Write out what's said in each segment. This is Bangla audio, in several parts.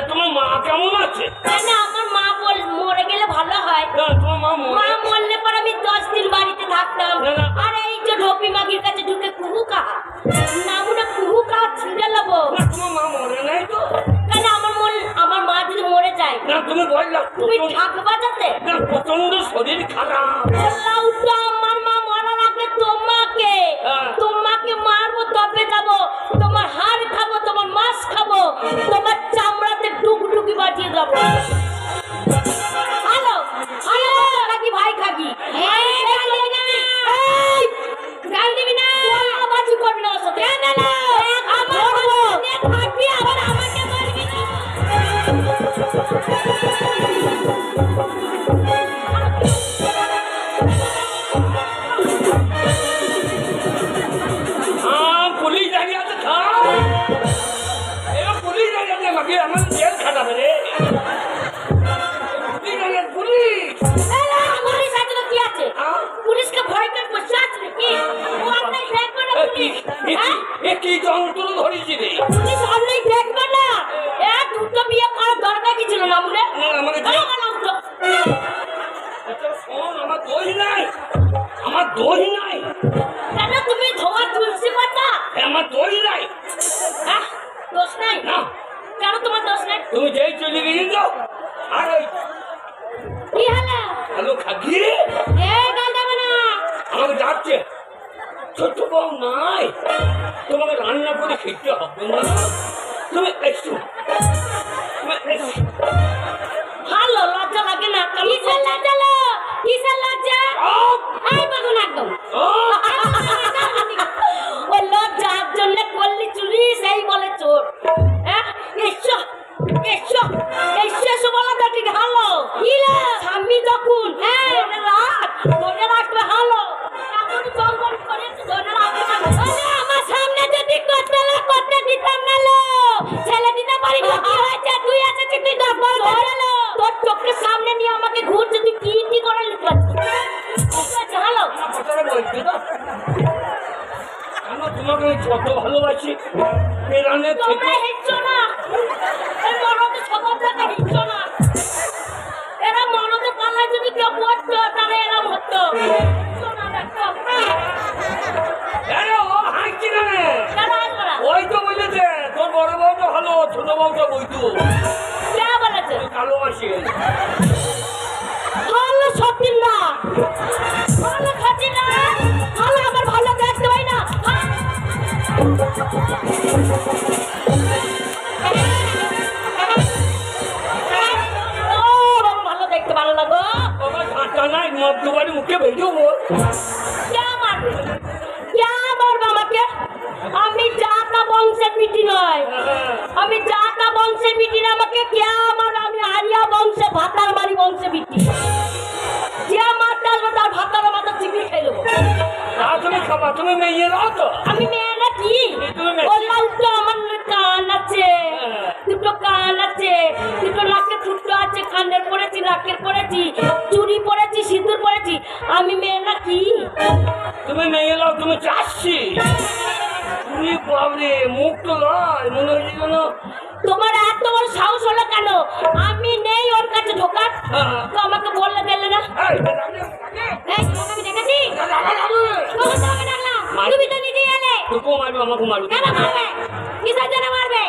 তোমার মা কেমন আছে? আমার মা মরে গেলে ভালো হয়। মা মরলে পর আমি 10 দিন বাড়িতে থাকতাম। আর এই যে ঢোপি মাগির কাছে ঢুকে কুহুকা নামুনা কুহুকা ছিঁড়ে নেবো। তোমার মা মরে নাই তো? কেন আমার মা যদি মরে যায় না তুমি বললা তুমি থাকবা যাতে? না প্রচন্ড শরীর খারাপ। আমার মা মরার আগে তোমাকে মারবো, তবে যাবো, তোমার হাড় খাবো, তোমার মাছ খাবো, তোমার চামড়াতে ডুগডুগি বাজিয়ে যাবো। হ্যালো হ্যালো নাকি ভাই খাগি? গাল দিবি না, আবাজি করবি না ওর সাথে। আমার থাকবি আবার আমাকে মারবি না। পুলিশ দাঁড়িয়ে আছে, পুলিশ দাঁড়িয়ে আছে, মাকে আমার জেল খাটাবে রে। পুলিশকে ভয় করে বসে আছে নাকি? ও আপনাকে দেখবে না পুলিশ? কি যন্ত্র ধরেছি রে? পুলিশ অন্যায় দেখবে না? দুটো বিয়ে করার দরকার কি ছিল না মুরে? আমার দোষ নাই, আমার দোষ নাই। কেন তুমি ধোয়া তুলসী পাতা? আমার দোষ নাই। দোষ নাই না। কেন তোমার দোষ নাই? তুমি যেই চলে গেছিল আর কি হলো? হ্যালো খাগি গাল দেবে না। আমাকে যাচ্ছে ছোট্ট বউ নাই, তোমাকে রান্না করে খেতে হবে না। তুমি একটু ভালো লজ্জা লাগে না? কিসের লজ্জা? কিসের লজ্জা? এই বাগুন একদম ওই লজ্জার জন্য করলি চুরি, সেই বলে চোর। এসো এসো এসো বলা তো ঠিক। ভালো স্বামী যখন ধরে রাখবে ভালো, এমন জঙ্গল করেছে ধরে রাখবে না। আমার সামনে যদি করতে দিতাম না, ছেলে দিতে পারি না। কি হয়েছে? তুই আছে তুই তোর চোখের সামনে নিয়ে আমাকে ঘুরছে, তুই কি করে লিখতে ভালো তোমাকে কত ভালোবাসি। তোমরা হিচ্ছো না, মরদে সবার জায়গায় হিচ্ছো না। এরা মরদে পাল্লায় যদি কেউ পড়তো তাহলে এরা মরতো। ওই তো বলেছে তোর বড় বউটা ভালো, ছোট বউটা বইতো বলেছে ভালোবাসি। ভালো সত্যি না, ভালো খাচ্ছি না, ভালো আবার ভালো দেখতে হয় না। ভালো দেখতে ভালো লাগো। নাই মদ্যবাড়ি মুখে বেরিয়ে বল মারবে আমাকে? আমি জাতা বংশের মিটি নয়, আমি জাতা বংশের মিটি না। আমাকে কে আমার? আমি আরিয়া বংশে ভাতার বাড়ি বংশে মিটি। যে আমার তার ভাতার মাথা চিপি খেয়ে নেবো। তুমি খাবা, তুমি মেয়ে নাও তো? আমি মেয়ে না কি? আমার কান আছে, দুটো কান আছে, দুটো নাকের ফুটো আছে, কানের পরেছি, নাকের পরেছি, চুড়ি পরেছি, সিঁদুর পরেছি। আমি মেয়ে না কি? তুমি মেয়ে নাও, তুমি চাচ্ছি বাবরে মুখ তো নয়, মনে হচ্ছে কেন তোমার এত বড় সাহস হলো কেন? আমি নেই ওর কাছে ঢোকার, তো আমাকে বললে দিলে না। আমি দেখেছি তুমি তো নিজেই এলে। মারবে আমাকে মারবে। কেন মারবে? কিসের জন্য মারবে?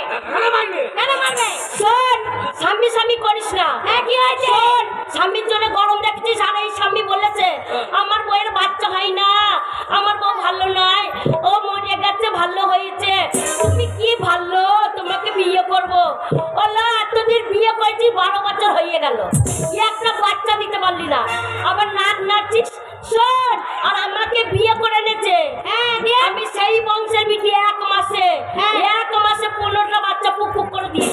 কেন মারবে? শোন, স্বামী স্বামী করিস না। কি হয়েছে? শোন, স্বামীর জন্য গরম দেখছিস, আর এই স্বামী বলেছে আমার বউয়ের বাচ্চা হয় না, আমার বউ ভালো নয়, ও মরে গেছে, ভালো হয়েছে। তুমি কি ভালো, তোমাকে বিয়ে করবো। ওলা এতদিন বিয়ে করেছি, 12 বছর হয়ে গেল, একটা বাচ্চা দিতে পারলি না, আবার নাক নাচছিস। শোন, আর আমাকে বিয়ে করে এনেছে, আমি সেই বংশের বিটি। 1 মাসে 15টা বাচ্চা পুক পুক করে দিয়ে।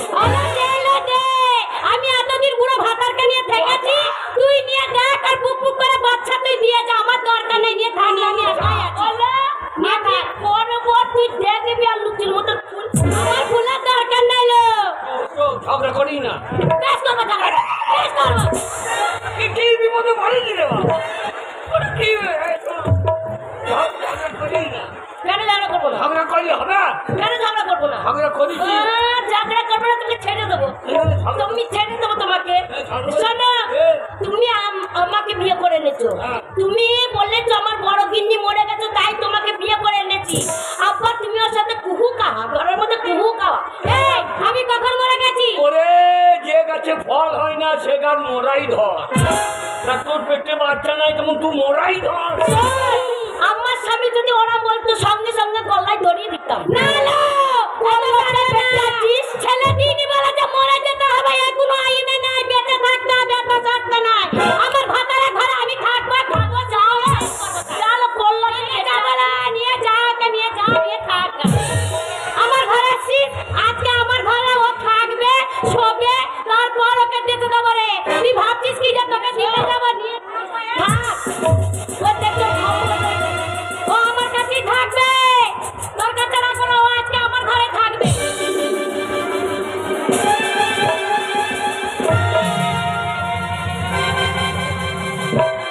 আমি এতদিন পুরো ভাতারকে নিয়ে থেকেছি, মধ্যে বাড়ি দিলে বাবা ওটা কি ঝগড়া করি না কেন ঝগড়া করবো না? ঝগড়া করি হবে কেন ঝগড়া করবো না? ঝগড়া করেছি ঝগড়া করবো না, তুমি ছেড়ে দেবো। তুমি ছেড়ে দেবো তোমাকে। শোনো, তুমি আমাকে বিয়ে করে এনেছো। তুমি বলেছো আমার বড় গিন্নি মরে গেছে, তাই তোমাকে বিয়ে করে এনেছি। আব্বা তুমি ওর সাথে কুহু খাওয়া, ঘরের মধ্যে কুহু খাওয়া। এই আমি কখন মরে গেছি? ওরে যে গাছে ফল হয় না সে গাছ মোরাই ধর। তা তোর পেটে বাচ্চা নাই তখন তুই মোরাই ধর। আমার স্বামী যদি ওরা বলতো সঙ্গে সঙ্গে গলায় ধরিয়ে দিতাম। না না, ছেলে দিনই বলে যে মরে যেতে হবে, এখনো আইনে নাই, বেঁচে থাকতে হবে, বেঁচে থাকতে নাই। আমার ভাতারে ঘরে আমি থাকবো, খাবো, যাও চলো করলো নিয়ে যাবো, নিয়ে যাও, নিয়ে যাও, নিয়ে থাক। আমার ঘরে আসিস, আজকে আমার ঘরে ও থাকবে, শোবে, তারপর ওকে যেতে দেবো রে। তুই ভাবছিস কি যে তোকে দিতে যাবো? নিয়ে থাক, ও দেখতে ও আমার কাছেই থাকবে, তোর কাছে রাখো না, ও আজকে আমার ঘরে থাকবে।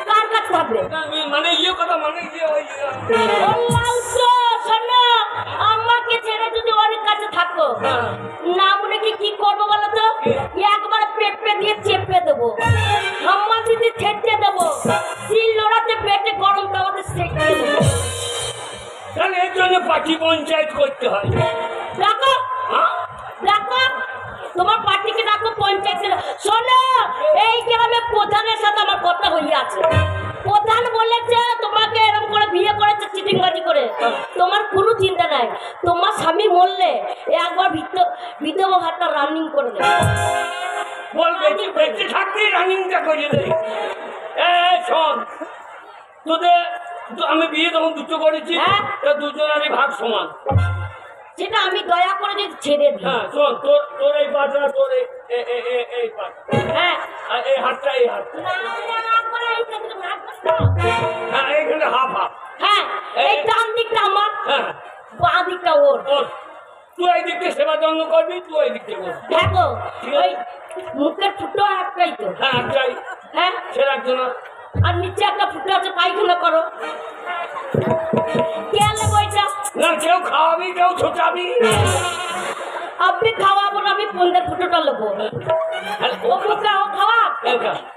কার কাছে থাকবে? মানে ইয়ে কথা মানে শোনো, আমাকে ছেড়ে যদি ওর কাছে থাকো না, মনে কি করবো বলো তো? একবার পেটে দিয়ে চেপে দেবো, আমার দিদি ছেড়ে দেবো, সিল লোড়াতে পেটে গরম তাওয়াতে সেঁকে দেবো। তাহলে এর জন্য পার্টি পঞ্চায়েত করতে হয়। ডাকো, ডাকো, তোমার পার্টিকে ডাকো, পঞ্চায়েত। শোনো, এই গ্রামে প্রধানের সাথে আমার কথা হয়ে আছে। প্রধান বলেছে তোমাকে এরকম করে বিয়ে করেছে চিটিংবাজি করে। তোমার কোনো চিন্তা নাই, তোমার স্বামী মরলে একবার বিধবা ভাতটা রানিং করে দেবে। বল বেঁচে থাকতেই রানিংটা করিয়ে দেয়। শোন, তোদের আমি বিয়ে তখন দুটো করেছি, দুজনেরই ভাগ সমান। সেটা আমি দয়া করে যদি ছেড়ে দিই। হ্যাঁ শোন, তোর এই পাটা, তোর এই পাটা, হ্যাঁ, আর এই হাতটা, এই হাতটা, হ্যাঁ এইখানে হাফ হাফ। হ্যাঁ, এই ডান দিকটা আমার, হ্যাঁ বাঁ দিকটা ওর। তুই এই দিক থেকে সেবা যত্ন করবি, তুই এই দিক থেকে করবি। দেখো, ওই মুখের ফুটো একটাই তো। হ্যাঁ একটাই, হ্যাঁ, সে রাখছো না। আর নিচে একটা ফুটো আছে, পায়খানা করো। কে নেবো এটা? না কেউ খাওয়াবি, কেউ ছোটাবি। আপনি খাওয়াবো না, আমি পন্দের ফুটোটা নেবো। ও খাওয়া খাওয়া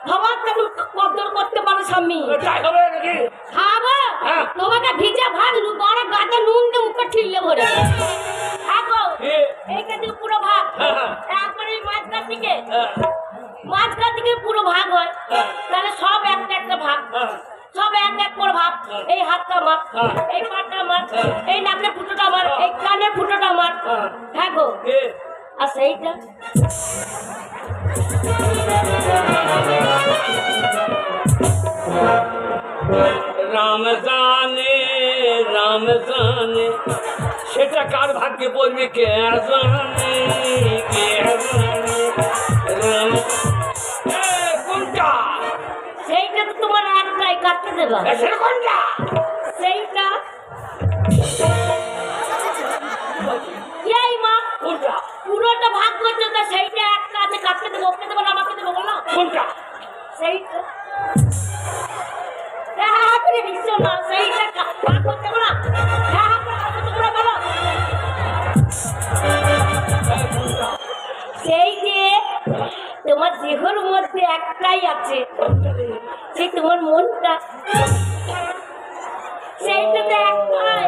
খাওয়া কেমন কদর করতে পারো স্বামী? তাই হবে নাকি? খাবো তোমাকে ভিজে ভাত বড় গাছে নুন দিয়ে মুখে ঠিললে ভরে খাবো। এইখানে পুরো ভাগ, তারপরে মাঝখান থেকে পুরো ভাগ হয়, তাহলে সব একটা একটা ভাগ, সব এক এক করে ভাগ। এই হাতটা আমার, এই পাটা আমার, এই নাকের ফুটোটা আমার, এই কানের ফুটোটা আমার। হ্যাঁ গো, আর সেইটা রাম জানে, রাম জানে, সেটা কার ভাগ্যে পড়বে কে জানে, কে জানে। রাম কোনটা? সেইটা তো তোমার একটাই, কাটতে দেবা। সেটা কোনটা? সেইটা এই মা, কোনটা? পুরোটা ভাগ করছো তো, সেইটা একটা আছে, কাটতে দেবো, ওকে দেবো না, আমাকে দেবো বলো। কোনটা? সেইটা সেইটা ভাগ করতে দেবো না। তোমরা বলো, সেই যে তোমার দেহের মধ্যে একটাই আছে, সেই তোমার মনটা, সেইটাতে একটাই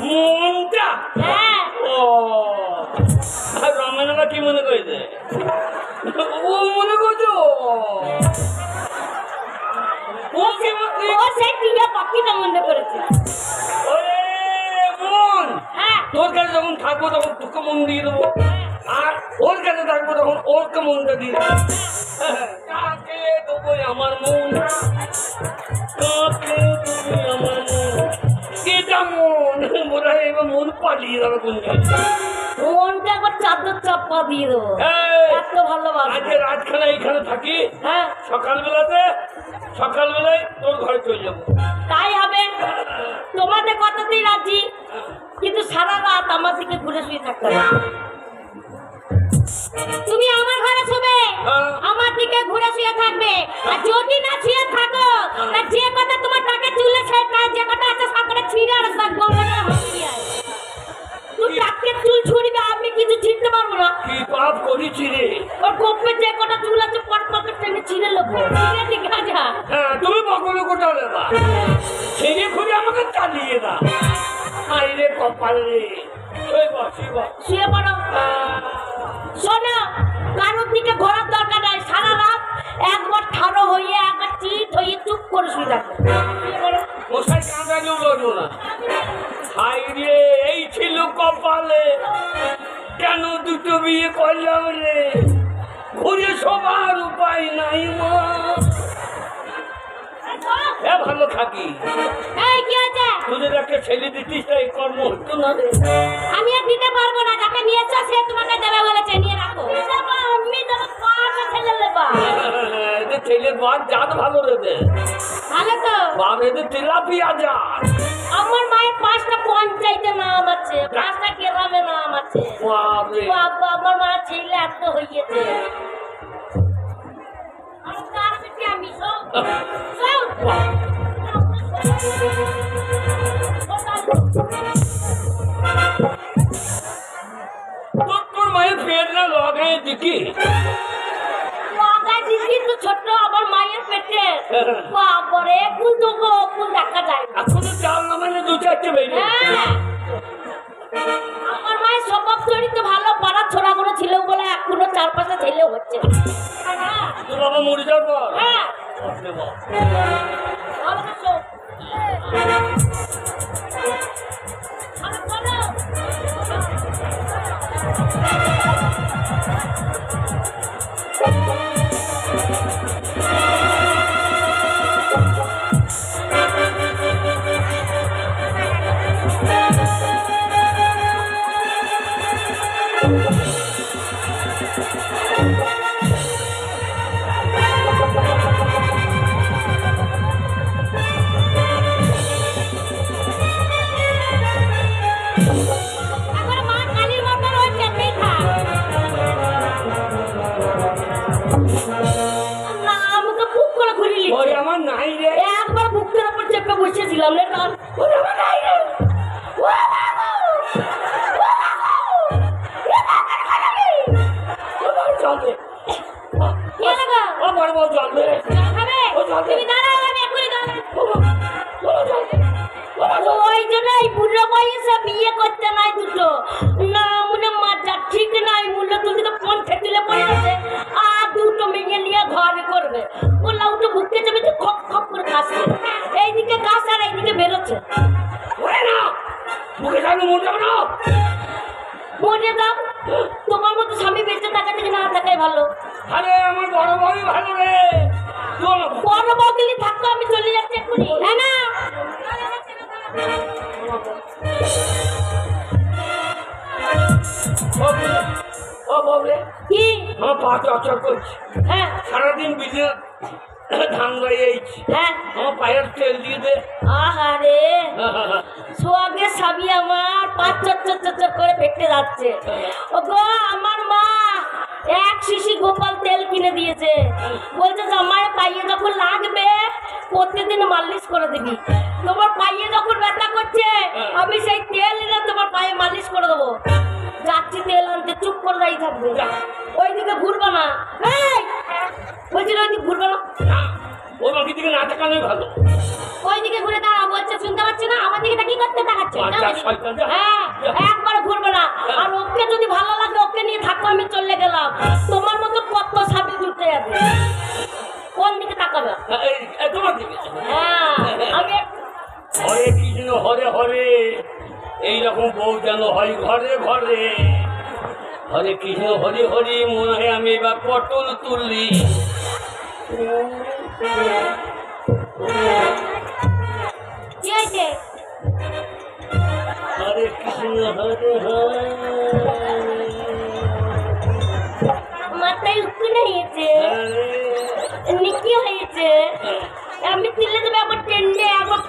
মনটা। হ্যাঁ। ও রমেনরা কি মনে করেছে? ও মনে করছো ও সেই টিয়া পাখিটা মনে করেছে। মন, হ্যাঁ, তোর কাছে যখন থাকবো তখন তোকে মন দিয়ে দেবো, আর ওর কাছে থাকবো তখন ওরকে মনটা দিয়ে দেবো। কাকে দেবো আমার মন, কাকে দেবো আমার মন, কেটা মন বোধ হয় এবার মন পালিয়ে যাবে কোন মনটা একবার চাদর চাপা দিয়ে দেবো, এত ভালোবাসা। আজকে রাতখানা এইখানে থাকি, হ্যাঁ, সকালবেলায় তোর ঘরে চলে যাবো। তাই হবে, তোমাদের কথাতেই রাজি, কিন্তু সারা রাত আমার দিকে ঘুরে শুয়ে থাকতে হবে। তুমি আমার ঘরে শোবে, আমার দিকে ঘুরে শুয়ে থাকবে। আর যদি না ছিঁড়ে থাকো তা যে কথা তোমার টাকা চুলে যে কথা আছে সব করে ছিঁড়ে আর গঙ্গাটা হাসি আয় তুই টাকে চুল ছুড়বি আমি কিছু ছিঁড়তে পারবো না কি পাপ করেছি রে ওর কোপে যে কটা চুল আছে পট পট টেনে ছিঁড়ে নেবো ছিঁড়ে দিকে যা হ্যাঁ তুমি বকলো কোটা নেবা ছেড়ে খুঁড়ে আমাকে চালিয়ে দাও আরে রে কপাল রে শুয়ে পড়ো শোনো কারোর দিকে ঘোরার দরকার নাই সারা রাত একবার ঠাড়ো হয়ে একবার চিত হয়ে চুপ করে শুয়ে থাকো মশাই কাঁদালেও লড়বো না হাই রে এই ছিল কপালে কেন দুটো বিয়ে করলাম রে ঘুরে সবার উপায় নাই মা ভালো থাকি তোদের একটা ছেলে দিতিস এই কর্ম হতো না রে আমি আর দিতে পারবো না যাকে নিয়েছ সে তোমাকে দেবে বলেছে নিয়ে রাখো আমি তো পাঁচটা ছেলে নেবা ছেলের বাদ জাত ভালো রেবে ভালো তো বাপ এদের তেলাপিয়া জাত আমার মায়ের 5টা পঞ্চায়েতে নাম আছে 5টা গ্রামে নাম আছে বাবা আমার মা ছেলে এত হইয়েছে আমি কার বেটি আমি সব তোর মায়ের পেট না লাগায় দেখি লাগায় দিদি তো ছোট আমার মায়ের পেটে বাবারে কোন দুগো কোন দেখা যায় এখন চাল না মানে 2-4টে বেরিয়ে আমার মায়ের স্বভাব চরিত্র ভালো পাড়ার ছোড়াগুলো ছিল বলে এখনো 4-5টা ছেলে হচ্ছে তোর বাবা মরে যাওয়ার পর হ্যাঁ আমার নাই রে একবার বুকের উপর চেপে বসেছিলাম রে কাল আমার নাই রে চলবে চলবে তুমি দাঁড়াও আমি এক্ষুনি ওই জন্য এই বুড়ো বয়সে বিয়ে করতে নাই দুটো না মনে মাথা ঠিক নাই মূল্য তুমি তো ফোন খেতে পড়ে আছে আর দুটো মেয়ে নিয়ে ঘরে করবে ও লাউটো বুকে যাবে তো খপ খপ করে খাচ্ছে এইদিকে গাছ আর এইদিকে বেরোচ্ছে না বুকে যাবে মরে যাবে না মরে যাও তোমার মতো স্বামী বেঁচে থাকা থেকে না থাকাই ভালো আরে আমার বড় বউই ভালো রে বড় বউগুলি থাকতো আমি চলে যাচ্ছি এক্ষুনি হ্যাঁ না ও বাবরে কি আমার পা চর্চর করছে হ্যাঁ সারাদিন বিজে ধান গাইছি হ্যাঁ আমার পায়ের তেল দিয়ে দে আহারে সোয়াগে সাবি আমার পাঁচ চচ্চর করে পেটে যাচ্ছে ও গো আমার মা 1 শিশি গোপাল তেল কিনে দিয়েছে বলছে জামাই পাইয়ে যখন লাগবে প্রতিদিন মালিশ করে দিবি তোমার পাইয়ে যখন ব্যথা করছে আমি সেই তেল এনে তোমার পায়ে মালিশ করে দেবো যাচ্ছি তেল আনতে চুপ করে দাঁড়িয়ে থাকবে ওইদিকে ঘুরবো না বলছিল ওইদিকে ঘুরবো না ওই বাকি দিকে না তাকানোই ভালো ওইদিকে ঘুরে দাঁড়া বলছে শুনতে পাচ্ছি না আমার দিকে কি করতে দেখাচ্ছে হ্যাঁ একবার ঘুরবে না আর ওকে যদি ভালো লাগে ওকে নিয়ে থাকো আমি চলে গেলাম তোমার মতো কত সাবি ঘুরতে যাবে কোন দিকে তাকাবে তোমার দিকে হ্যাঁ আমি হরে কৃষ্ণ হরে হরে এইরকম বউ যেন হয় ঘরে ঘরে হরে কৃষ্ণ হরে হরে মনে হয় আমি এবার পটল তুললি কি হয়েছে হরে কৃষ্ণ হরে হরে মাথায় উকুনে হয়েছে নিকি হয়েছে আমি তুলে দেবে আবার টেন্ডে আবার